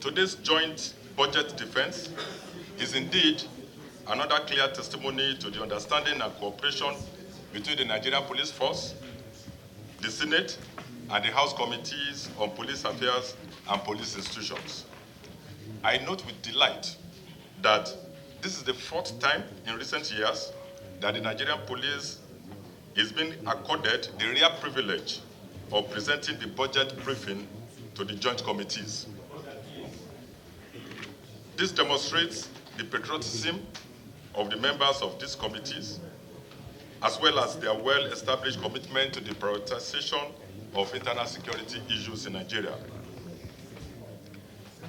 Today's joint budget defense is indeed another clear testimony to the understanding and cooperation between the Nigerian Police Force, the Senate, and the House Committees on Police Affairs and Police Institutions. I note with delight that this is the fourth time in recent years that the Nigerian police is being accorded the rare privilege of presenting the budget briefing to the joint committees. This demonstrates the patriotism of the members of these committees, as well as their well-established commitment to the prioritization of internal security issues in Nigeria.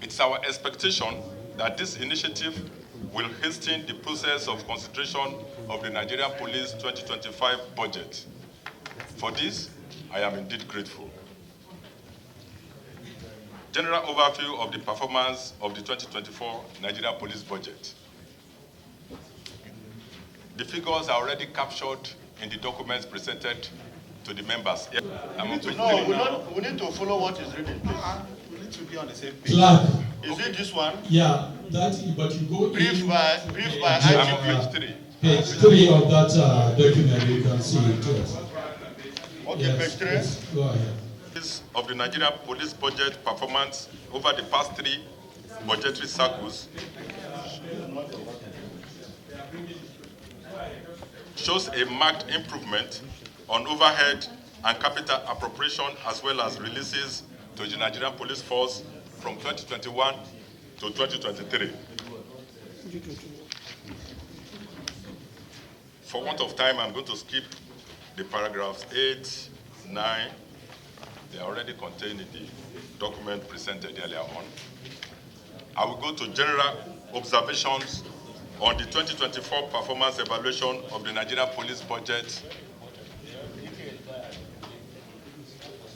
It's our expectation that this initiative will hasten the process of consideration of the Nigerian Police 2025 budget. For this, I am indeed grateful. General overview of the performance of the 2024 Nigerian Police budget. The figures are already captured in the documents presented to the members. We need to follow what is written, please. We need to be on the same page. Clark. Is it this one? Yeah, that, but you go Brief in by Page 3. page 3 of that document, you can see it. Yes. Okay, Yes, page 3. yes, go ahead. Of the Nigerian police budget performance over the past 3 budgetary cycles shows a marked improvement on overhead and capital appropriation, as well as releases to the Nigerian Police Force from 2021 to 2023. For want of time, I'm going to skip the paragraphs 8, 9. They are already contained in the document presented earlier on. I will go to general observations on the 2024 performance evaluation of the Nigerian police budget.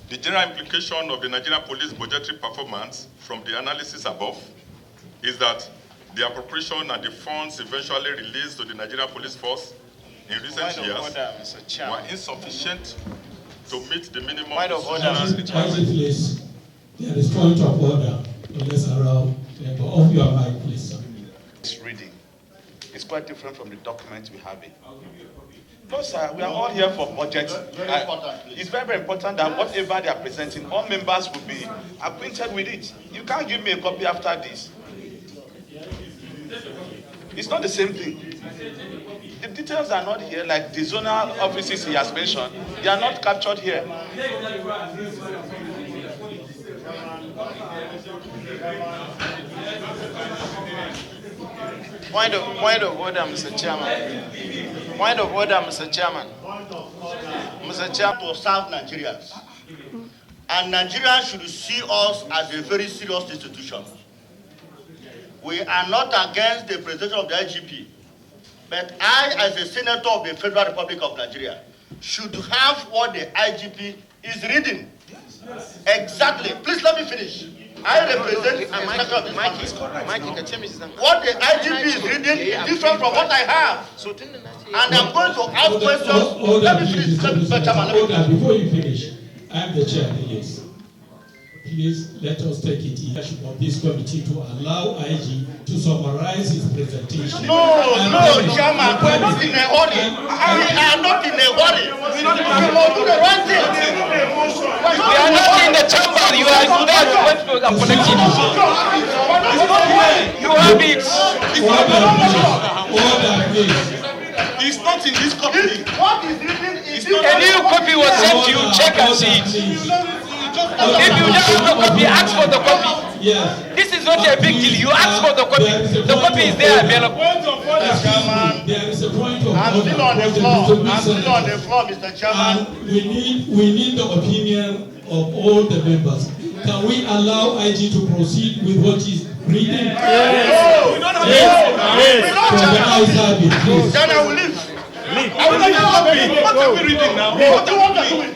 The general implication of the Nigerian police budgetary performance from the analysis above is that the appropriation and the funds eventually released to the Nigerian police force in recent years were insufficient to meet the minimum. Please, there is point of order. Let's allow off your mic, please. This reading is quite different from the document we have. Because we are all here for budget. It's very, very important that whatever they are presenting, all members will be acquainted with it. You can't give me a copy after this. It's not the same thing. The details are not here, like the zonal offices he has mentioned. They are not captured here. Point of order, Mr. Chairman. Point of order, Mr. Chairman. Mr. Chairman, To serve Nigerians. And Nigerians should see us as a very serious institution. We are not against the presentation of the IGP, but I, as a senator of the Federal Republic of Nigeria, should have what the IGP is reading. Exactly. Please let me finish. I represent the inspector of this country. What the IGP is reading is different from what I have. And I'm going to ask questions. Let me finish, Mr. Chairman. Before you finish, I'm the chair, please. Please let us take it in of this committee to allow IG to summarize his presentation. No, Chairman, we're not in a hurry. We are not in a hurry. We must do the right thing. we are not in the chamber. You are there to wait for the collective. You have it. Order, please. It's not in this copy. What is written is A new copy was sent to you. Check and see it. If you don't have the copy, ask for the copy. Yes. This is not a big deal. You ask for the copy. The copy is there available. There is a point of I'm order. still on the floor. I'm still on the floor, Mr. Chairman. And we need the opinion of all the members. Can we allow IG to proceed with what is reading? No. Please. Then I will leave. I would like a copy. What are we reading now? What do you want to do with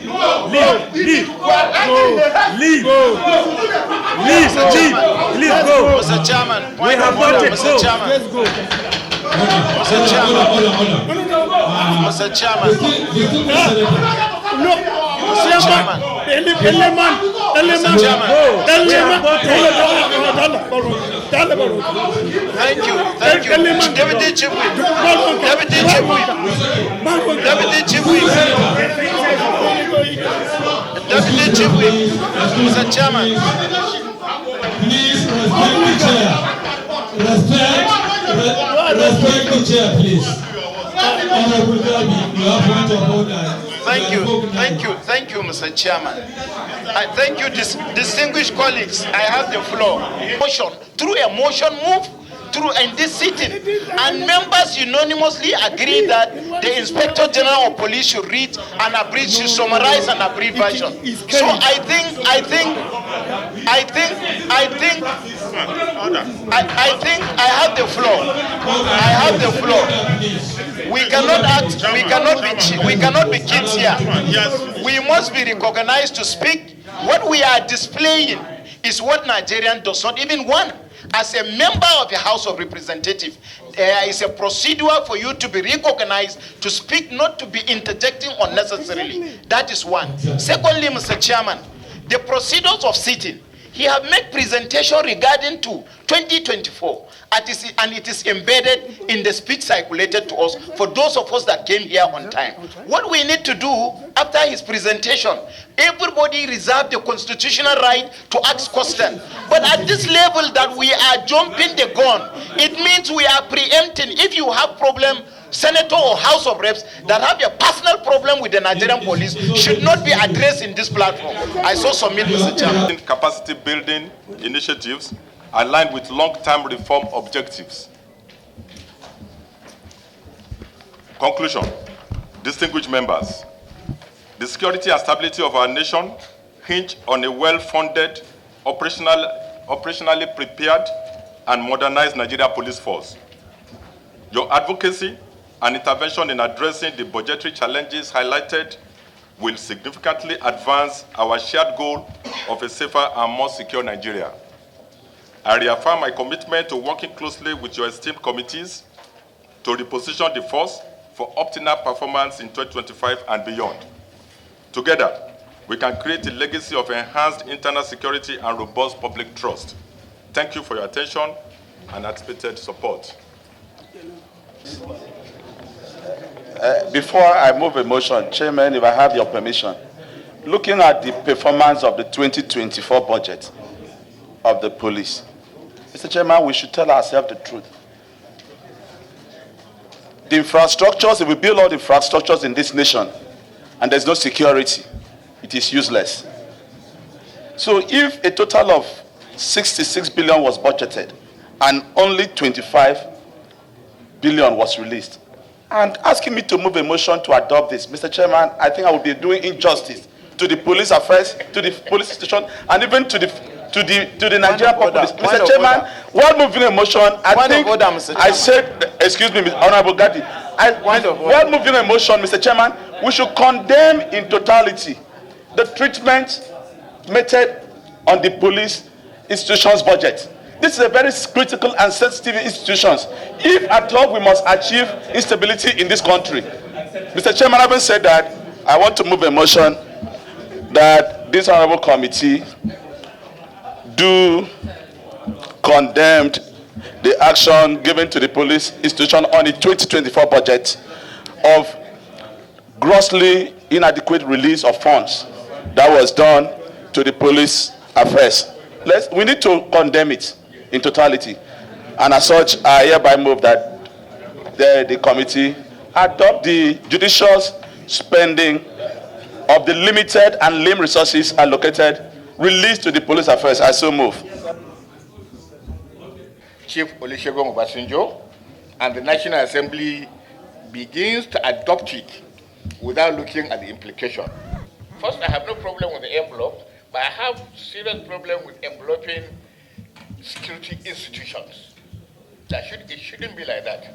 Leave, go. Mr. Chairman, We have voted, Mr. Chairman. Let's go. Mr. Chairman. Mr. Chairman. Chairman, Mr. Chairman. Thank you. Deputy Chief Whip. Deputy Chief Whip. Deputy Chief Whip. Deputy Chief Whip. Mr. Chairman. Please respect the chair. Respect the chair, please. Honorable Gabi, you have point of order. Thank you, Mr. Chairman. I thank you, distinguished colleagues. I have the floor. Through a motion move through in this sitting, and members unanimously agree that the Inspector General of Police should read an abridged, should summarize an abridged version. So I think I have the floor. I have the floor. We cannot be kids here. We must be recognized to speak. What we are displaying is what Nigerian does not even want. As a member of the House of Representatives, there is a procedure for you to be recognized, to speak, not to be interjecting unnecessarily. That is one. Secondly, Mr. Chairman, the procedures of sitting, he have made presentation regarding to 2024, and it is embedded in the speech circulated to us for those of us that came here on time. What we need to do after his presentation, everybody reserve the constitutional right to ask questions. But at this level that we are jumping the gun, it means we are preempting. If you have problem, Senator or House of Reps that have a personal problem with the Nigerian police should not be addressed in this platform. I so submit, Mr. Chairman. Capacity building initiatives aligned with long-term reform objectives. Conclusion. Distinguished members, the security and stability of our nation hinge on a well-funded, operationally prepared, and modernized Nigeria police force. Your advocacy and intervention in addressing the budgetary challenges highlighted will significantly advance our shared goal of a safer and more secure Nigeria. I reaffirm my commitment to working closely with your esteemed committees to reposition the force for optimal performance in 2025 and beyond. Together, we can create a legacy of enhanced internal security and robust public trust. Thank you for your attention and anticipated support. Before I move a motion, Chairman, if I have your permission, looking at the performance of the 2024 budget of the police, Mr. Chairman, we should tell ourselves the truth. The infrastructures, if we build all the infrastructures in this nation and there's no security, it is useless. So if a total of 66 billion was budgeted and only 25 billion was released, and asking me to move a motion to adopt this, Mr. Chairman, I think I would be doing injustice to the police affairs, to the police station, and even to the Nigerian populace. Mr. Chairman, while moving a motion, I said, excuse me, Honorable Gadi, while moving a motion, Mr. Chairman, we should condemn in totality the treatment meted on the police institution's budget. This is a very critical and sensitive institution. If at all we must achieve instability in this country. Mr. Chairman, having said that, I want to move a motion that this honorable committee do condemn the action given to the police institution on the 2024 budget of grossly inadequate release of funds that was done to the police affairs. We need to condemn it in totality, and as such, I hereby move that the committee adopt the judicious spending of the limited and lame resources allocated, released to the police affairs. I so move. Chief Olusegun Obasanjo and the National Assembly begins to adopt it without looking at the implication. First, I have no problem with the envelope, but I have serious problem with enveloping security institutions. It shouldn't be like that.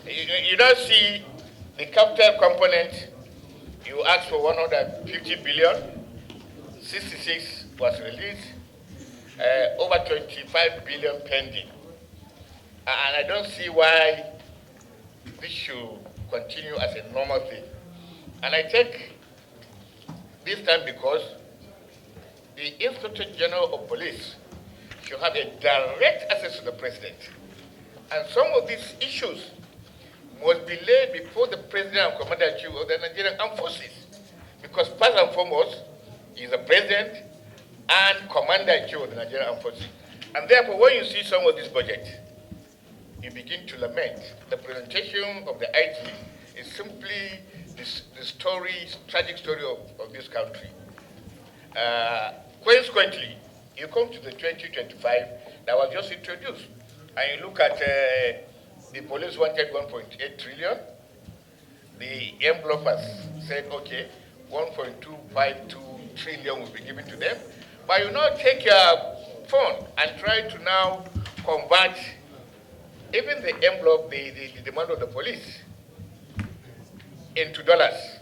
You don't see the capital component. You ask for 150 billion, 66 was released, over 25 billion pending. And I don't see why this should continue as a normal thing. And I take this time because the Inspector General of Police should have a direct access to the president. And some of these issues must be laid before the president and commander-in-chief of the Nigerian Armed Forces. Because first and foremost, he is the president and commander-in-chief of the Nigerian Armed Forces. And therefore, when you see some of this budget, you begin to lament. The presentation of the IG is simply the story, tragic story of this country. Consequently, you come to the 2025 that was just introduced, and you look at the police wanted 1.8 trillion. The envelope has said, okay, 1.252 trillion will be given to them. But you now take your phone and try to now convert even the envelope, the demand of the police, into dollars.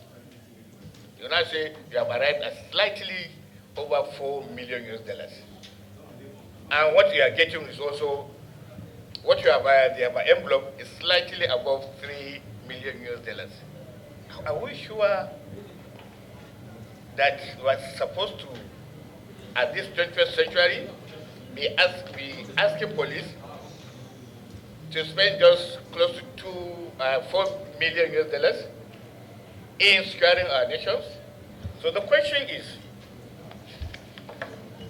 You now say you have arrived at slightly over $4 million US. And what you are getting is also, what you have, the envelope is slightly above $3 million US. Are we sure that we are supposed to, at this 21st century, be asking police to spend just close to $4 million US in securing our nations? So the question is,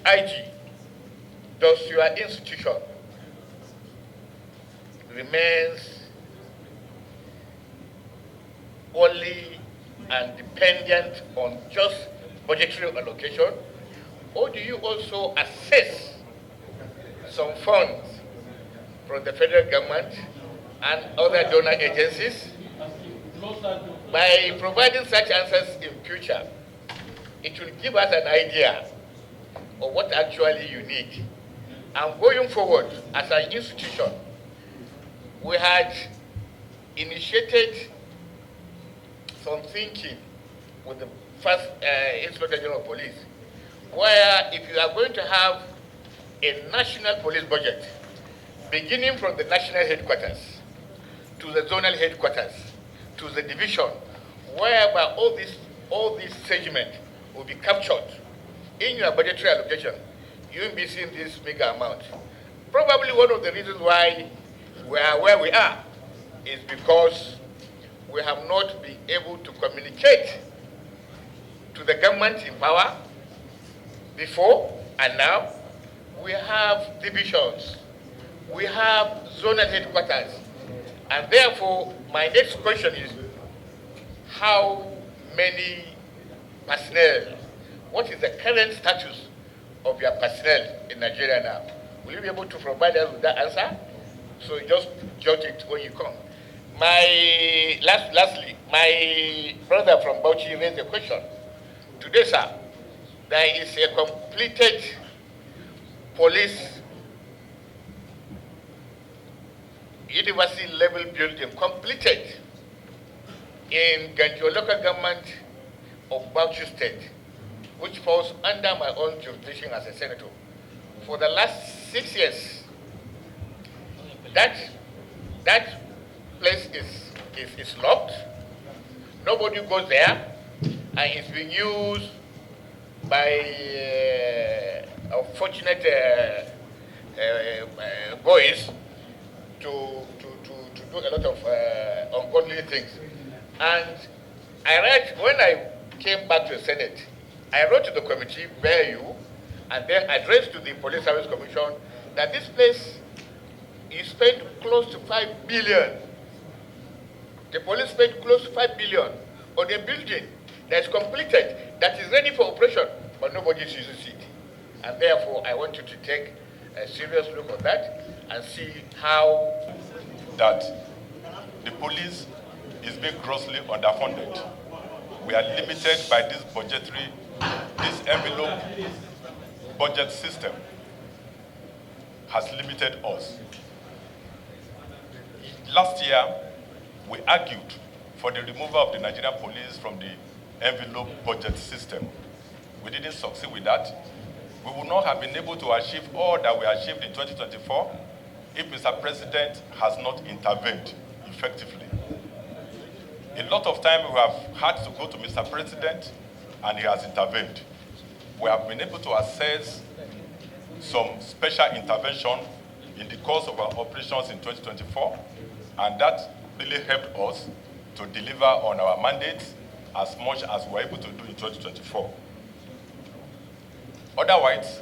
IG, does your institution remains only and dependent on just budgetary allocation, or do you also assess some funds from the federal government and other donor agencies? By providing such answers in future, it will give us an idea of what actually you need. And going forward, as an institution, we had initiated some thinking with the first Inspector General of Police, where if you are going to have a national police budget, beginning from the national headquarters, to the zonal headquarters, to the division, whereby all these segments will be captured in your budgetary allocation, you will be seeing this mega amount. Probably one of the reasons why we are where we are is because we have not been able to communicate to the government in power before, and now we have divisions, we have zonal headquarters, and therefore my next question is, how many personnel, what is the current status of your personnel in Nigeria now? Will you be able to provide us with that answer? So just jot it when you come. Lastly, my brother from Bauchi raised a question. Today, sir, there is a completed police university level building completed in Ganjo local government of Bauchi State, which falls under my own jurisdiction as a senator. For the last 6 years, that place is locked. Nobody goes there, and it's being used by unfortunate boys to do a lot of ungodly things. And when I came back to the Senate, I wrote to the committee, where you, and then addressed to the Police Service Commission that this place, you spent close to 5 billion. The police spent close to 5 billion on a building that is completed, that is ready for operation, but nobody uses it. And therefore, I want you to take a serious look at that and see how that the police is being grossly underfunded. We are limited by this envelope budget system has limited us. Last year, we argued for the removal of the Nigerian police from the envelope budget system. We didn't succeed with that. We would not have been able to achieve all that we achieved in 2024 if Mr. President has not intervened effectively. A lot of time we have had to go to Mr. President and he has intervened. We have been able to assess some special intervention in the course of our operations in 2024, and that really helped us to deliver on our mandates as much as we were able to do in 2024. Otherwise,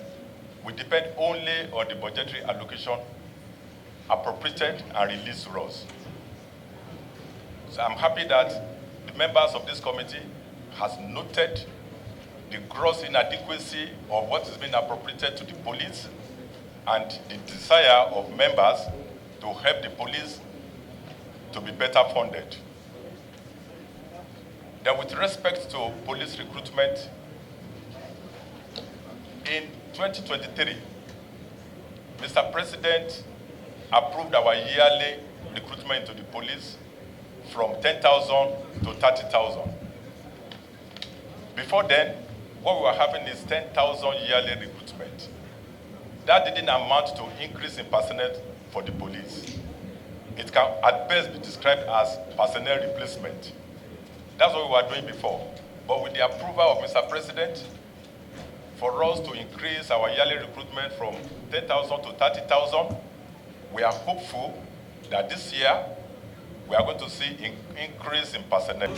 we depend only on the budgetary allocation appropriated and released to us. So I'm happy that the members of this committee has noted the gross inadequacy of what is being appropriated to the police and the desire of members to help the police to be better funded. Then with respect to police recruitment, in 2023, Mr. President approved our yearly recruitment to the police from 10,000 to 30,000. Before then, what we were having is 10,000 yearly recruitment. That didn't amount to increase in personnel for the police. It can at best be described as personnel replacement. That's what we were doing before. But with the approval of Mr. President, for us to increase our yearly recruitment from 10,000 to 30,000, we are hopeful that this year we are going to see an increase in personnel.